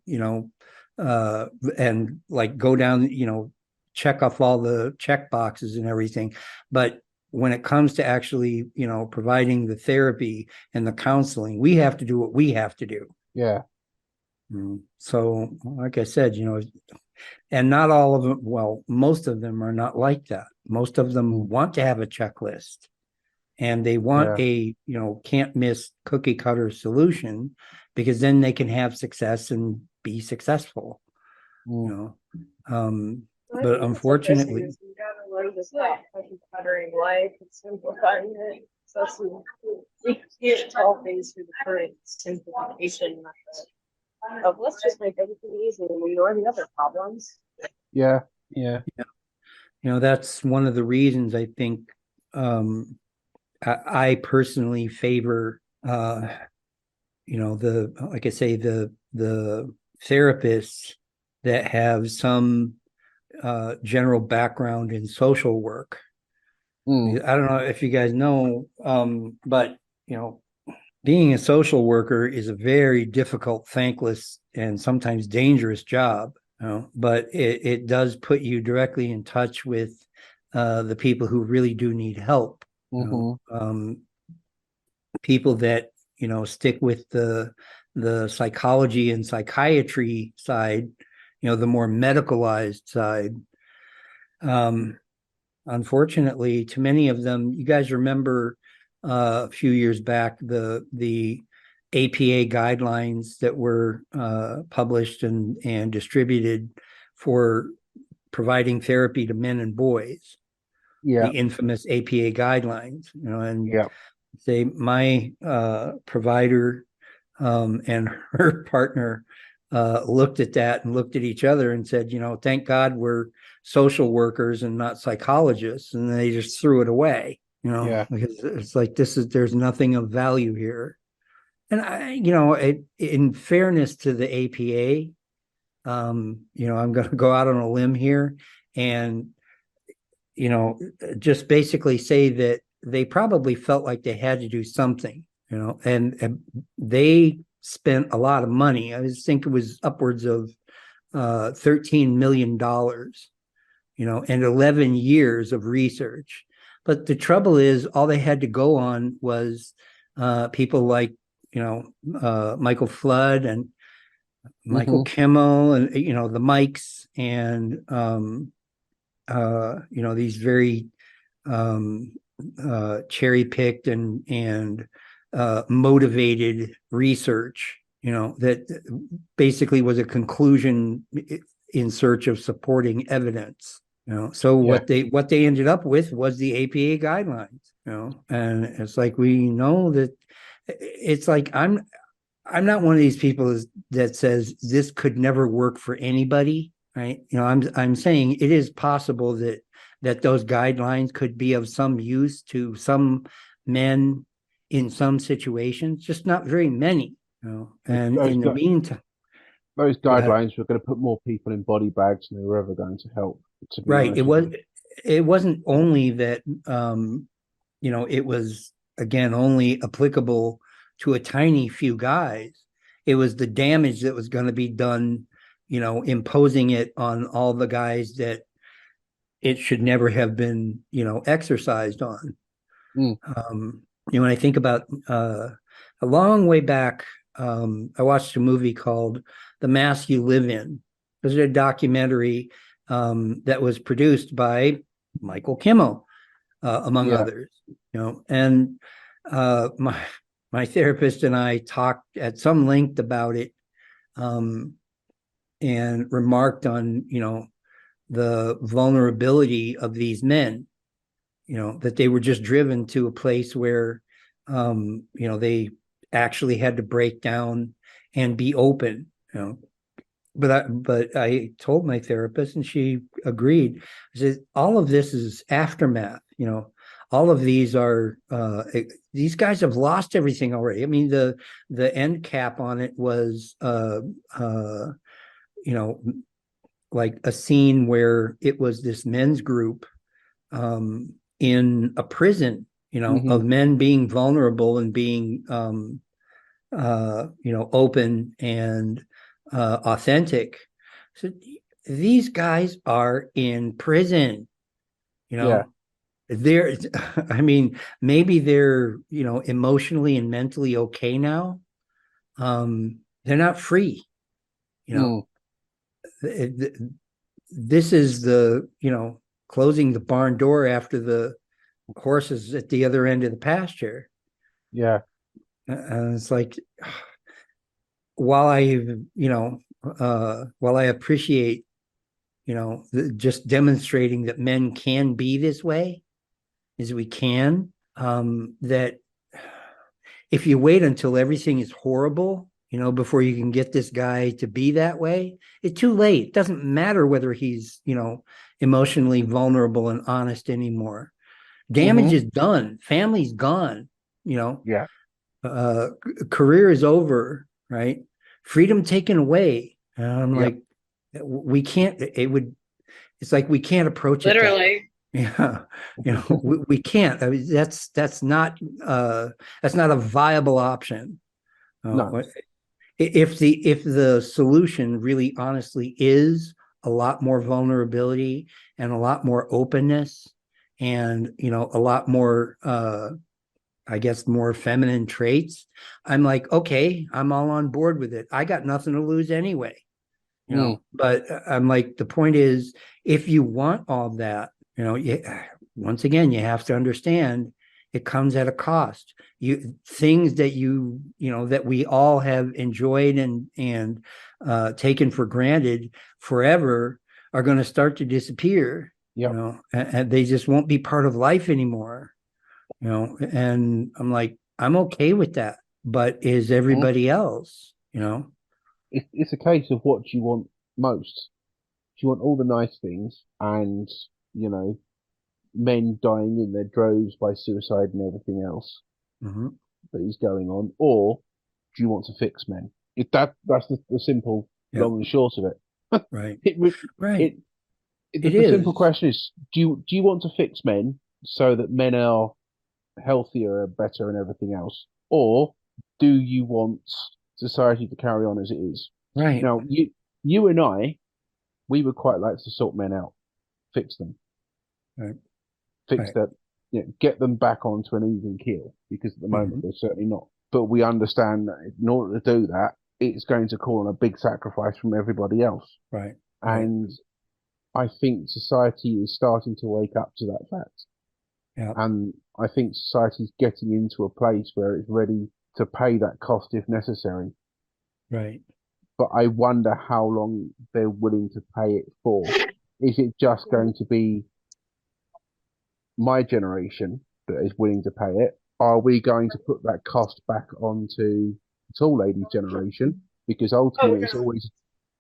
and like go down, check off all the check boxes and everything. But when it comes to actually, providing the therapy and the counseling, we have to do what we have to do. Yeah. So, like I said, and not all of them, well, most of them are not like that. Most of them want to have a checklist, and they want a, can't miss cookie cutter solution, because then they can have success and be successful. But unfortunately, you gotta learn to stop cookie cuttering life and simplifying it. So we can't solve things through the current simplification method of let's just make everything easy and ignore the other problems. Yeah. That's one of the reasons I think I personally favor like I say, the therapists that have some general background in social work. I don't know if you guys know, but being a social worker is a very difficult, thankless, and sometimes dangerous job. But it does put you directly in touch with the people who really do need help. People that stick with the psychology and psychiatry side, the more medicalized side. Unfortunately, to many of them, you guys remember a few years back the APA guidelines that were published and distributed for providing therapy to men and boys. Yeah. The infamous APA guidelines, and say my provider and her partner looked at that and looked at each other and said, thank God we're social workers and not psychologists. And they just threw it away, Yeah. because it's like, there's nothing of value here. And in fairness to the APA, I'm going to go out on a limb here and, just basically say that they probably felt like they had to do something, and they spent a lot of money. I think it was upwards of $13 million, and 11 years of research. But the trouble is, all they had to go on was people like, Michael Flood and Michael Hmm. Kimmel and, the Mikes and, these very cherry picked and motivated research, that basically was a conclusion in search of supporting evidence. So Yeah. what they ended up with was the APA guidelines. And it's like, we know that it's like, I'm not one of these people that says this could never work for anybody, right? I'm saying it is possible that those guidelines could be of some use to some men in some situations, just not very many. And Those in the meantime, those go ahead. guidelines were going to put more people in body bags than they were ever going to help. To be Right. honest with you. It wasn't only that, it was, again, only applicable to a tiny few guys. It was the damage that was going to be done, imposing it on all the guys that it should never have been, exercised on. Mm. When I think about a long way back, I watched a movie called The Mask You Live In. It was a documentary that was produced by Michael Kimmel, among Yeah. others. And my therapist and I talked at some length about it, and remarked on the vulnerability of these men. That they were just driven to a place where they actually had to break down and be open. But I told my therapist, and she agreed. I said, all of this is aftermath. All of these are these guys have lost everything already. I mean, the end cap on it was you know like a scene where it was this men's group in a prison, Hmm. of men being vulnerable and being open and authentic. So these guys are in prison, you Yeah. know. They're, I mean, maybe they're, emotionally and mentally okay now. They're not free, you know. Mm. This is the, closing the barn door after the horses at the other end of the pasture. Yeah. And it's like, while I, while I appreciate, just demonstrating that men can be this way as we can, that if you wait until everything is horrible, before you can get this guy to be that way, it's too late. It doesn't matter whether he's, emotionally vulnerable and honest anymore. Damage Hmm. is done. Family's gone, you know, Yeah. uh, career is over, right? Freedom taken away. And I'm Yep. like, we can't, it's like we can't approach it that way. Literally. Yeah, we can't. I mean, that's not a viable option. No. Uh, if the solution really honestly is a lot more vulnerability and a lot more openness and a lot more I guess more feminine traits, I'm like, okay, I'm all on board with it. I got nothing to lose anyway. Mm. But I'm like, the point is, if you want all that, once again, you have to understand it comes at a cost. Things that that we all have enjoyed and taken for granted forever are going to start to disappear, Yep. and they just won't be part of life anymore. and I'm like, I'm okay with that, but is Mhm. everybody else? It's a case of what do you want most. Do you want all the nice things and, you know, men dying in their droves by suicide and everything else Hmm. that is going on, or do you want to fix men? If that's the simple Yeah, long and short of it. right, It would right. it, It the simple is. question is, do you want to fix men so that men are healthier, better, and everything else, or do you want society to carry on as it is? Right, Now, you and I, we would quite like to sort men out, fix them, right, fix right. that, get them back onto an even keel, because at the moment Hmm. they're certainly not. But we understand that in order to do that, it's going to call on a big sacrifice from everybody else. Right, right. And I think society is starting to wake up to that fact. Yeah, And I think society's getting into a place where it's ready to pay that cost if necessary. right. But I wonder how long they're willing to pay it for. Is it just going to be my generation that is willing to pay it? Are we going to put that cost back onto the tall lady's generation? Because ultimately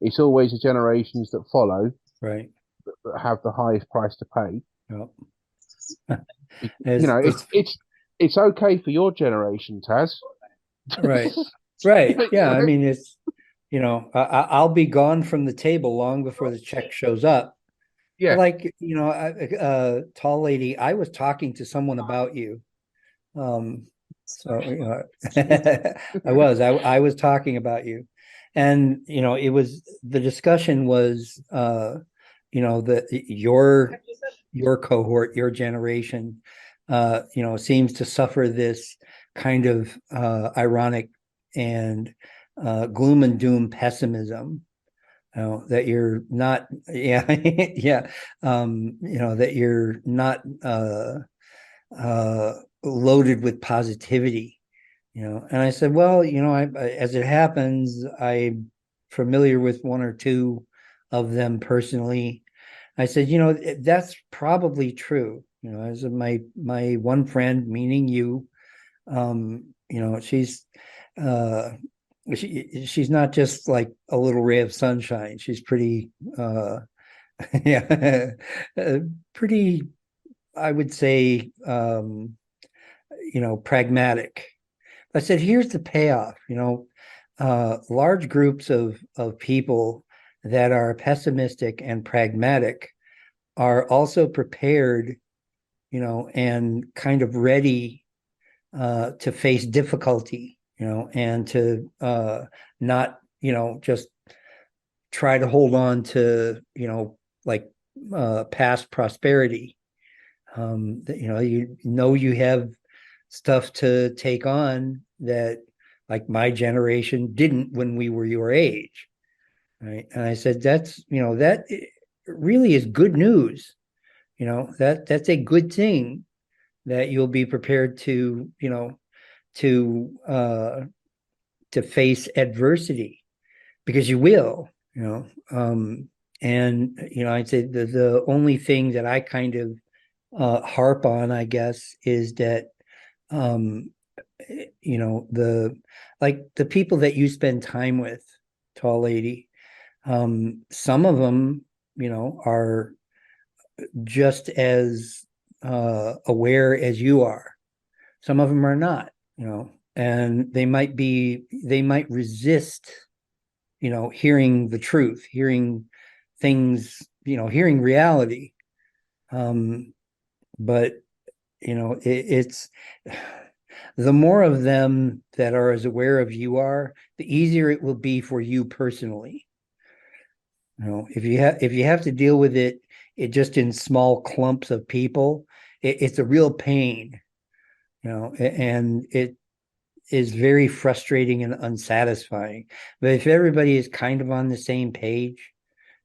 it's always the generations that follow Right. that have the highest price to pay. Yeah. You It's know, it's it's it's it's okay for your generation, Taz. right. Right. You Yeah. I know? mean, I'll be gone from the table long before the check shows up. But Yeah. like, tall lady, I was talking to someone about you. Um, so I was talking about you. And it was the discussion was that your cohort, your generation, seems to suffer this kind of ironic and gloom and doom pessimism. That you're not, yeah, yeah, that you're not loaded with positivity. And I said, well, as it happens, I'm familiar with one or two of them personally. I said, that's probably true. I said, my one friend, meaning you, uh, she's not just like a little ray of sunshine. She's pretty, yeah, pretty, I would say, pragmatic. I said, here's the payoff. Large groups of people that are pessimistic and pragmatic are also prepared, and kind of ready to face difficulty, and to not, just try to hold on to, like past prosperity. You have stuff to take on that like my generation didn't when we were your age. Right. And I said, that really is good news. That's a good thing that you'll be prepared to to face adversity because you will, and I'd say the only thing that I kind of harp on, I guess, is that um the like the people that you spend time with, tall lady, some of them are just as aware as you are. Some of them are not, and they might resist, hearing the truth, hearing things, hearing reality. um but it's the more of them that are as aware of you are, the easier it will be for you personally. If you have to deal with it just in small clumps of people, it's a real pain, and it is very frustrating and unsatisfying. But if everybody is kind of on the same page,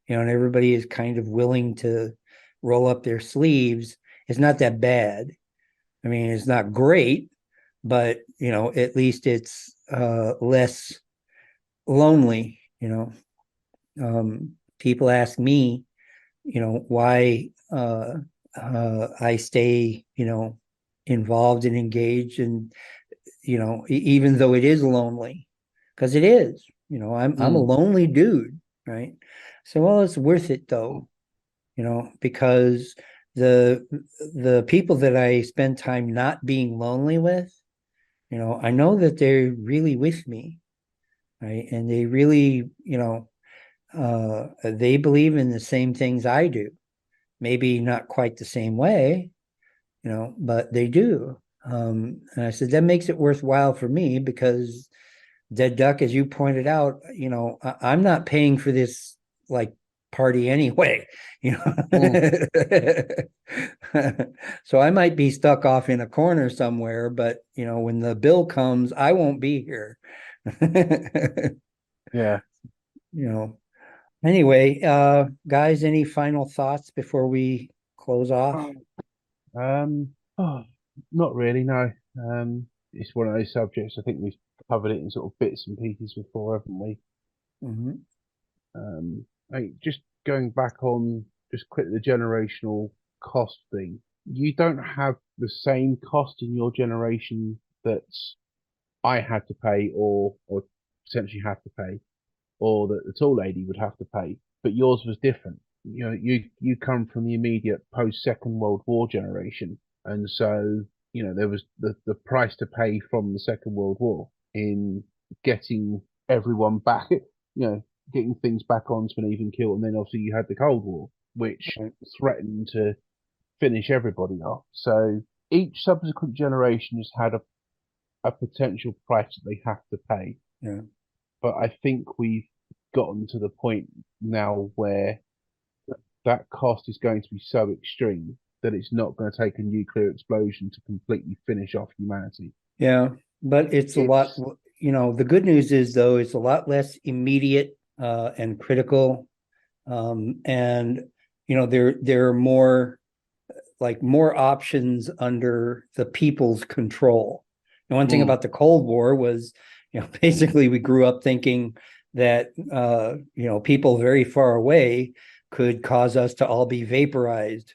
and everybody is kind of willing to roll up their sleeves, it's not that bad. I mean, it's not great, but at least it's less lonely. People ask me, why I stay, involved and engaged, and even though it is lonely, because it is, I'm a lonely dude, right? So, well, it's worth it though, because the people that I spend time not being lonely with, I know that they're really with me, right? And they really, they believe in the same things I do. Maybe not quite the same way, but they do. And I said that makes it worthwhile for me, because Dead Duck, as you pointed out, I'm not paying for this like party anyway, so I might be stuck off in a corner somewhere, but when the bill comes, I won't be here. Yeah. Anyway, guys, any final thoughts before we close off? Oh, not really, no. It's one of those subjects. I think we've covered it in sort of bits and pieces before, haven't we? Mhm. Just going back on just quick the generational cost thing. You don't have the same cost in your generation that I had to pay, or potentially have to pay, or that the tall lady would have to pay, but yours was different. You come from the immediate post Second World War generation, and so there was the price to pay from the Second World War in getting everyone back, getting things back onto an even keel, and then obviously you had the Cold War, which threatened to finish everybody off. So each subsequent generation has had a potential price that they have to pay. Yeah. But I think we've gotten to the point now where that cost is going to be so extreme that it's not going to take a nuclear explosion to completely finish off humanity. Yeah, but it's a lot, the good news is though, it's a lot less immediate and critical. And there are more options under the people's control. And one thing about the Cold War was, basically we grew up thinking that people very far away could cause us to all be vaporized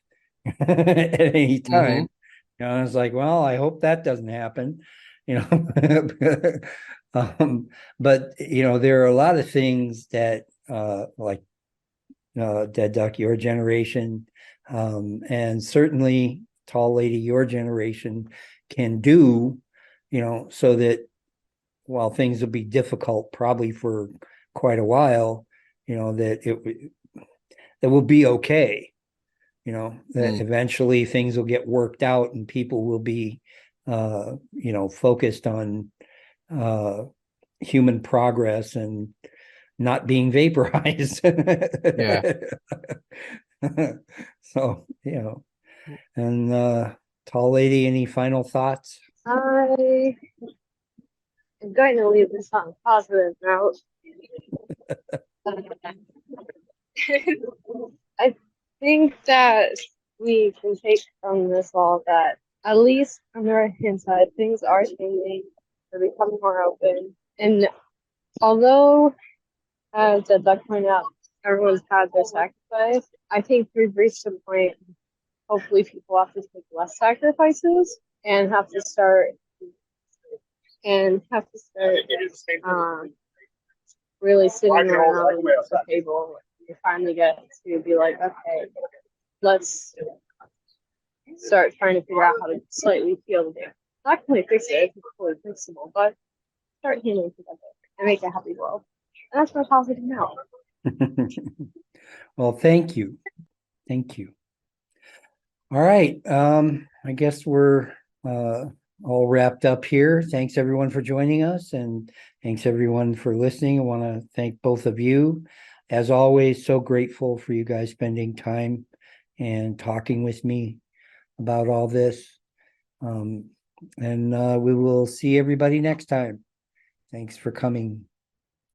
at any time. I was like, well, I hope that doesn't happen. you know but there are a lot of things that like Dead Duck, your generation, and certainly Tall Lady, your generation, can do, so that while things will be difficult probably for quite a while, that will be okay. That eventually things will get worked out and people will be focused on human progress and not being vaporized. Yeah. So, and Tall Lady, any final thoughts? I am going to leave this on a positive note. I think that we can take from this all that, at least on the right hand side, things are changing. They're becoming more open. And although, as Duck pointed out, everyone's had their sacrifice, I think we've reached a point, hopefully people have to take less sacrifices and have to start really sitting around the table. You finally get to be like, okay, let's start trying to figure out how to slightly heal the damage. Not completely fix it, it's fully fixable, but start healing together and make a happy world. And that's my positive note. Well, thank you. Thank you. All right. I guess we're all wrapped up here. Thanks everyone for joining us, and thanks everyone for listening. I want to thank both of you. As always, so grateful for you guys spending time and talking with me about all this. And we will see everybody next time. Thanks for coming.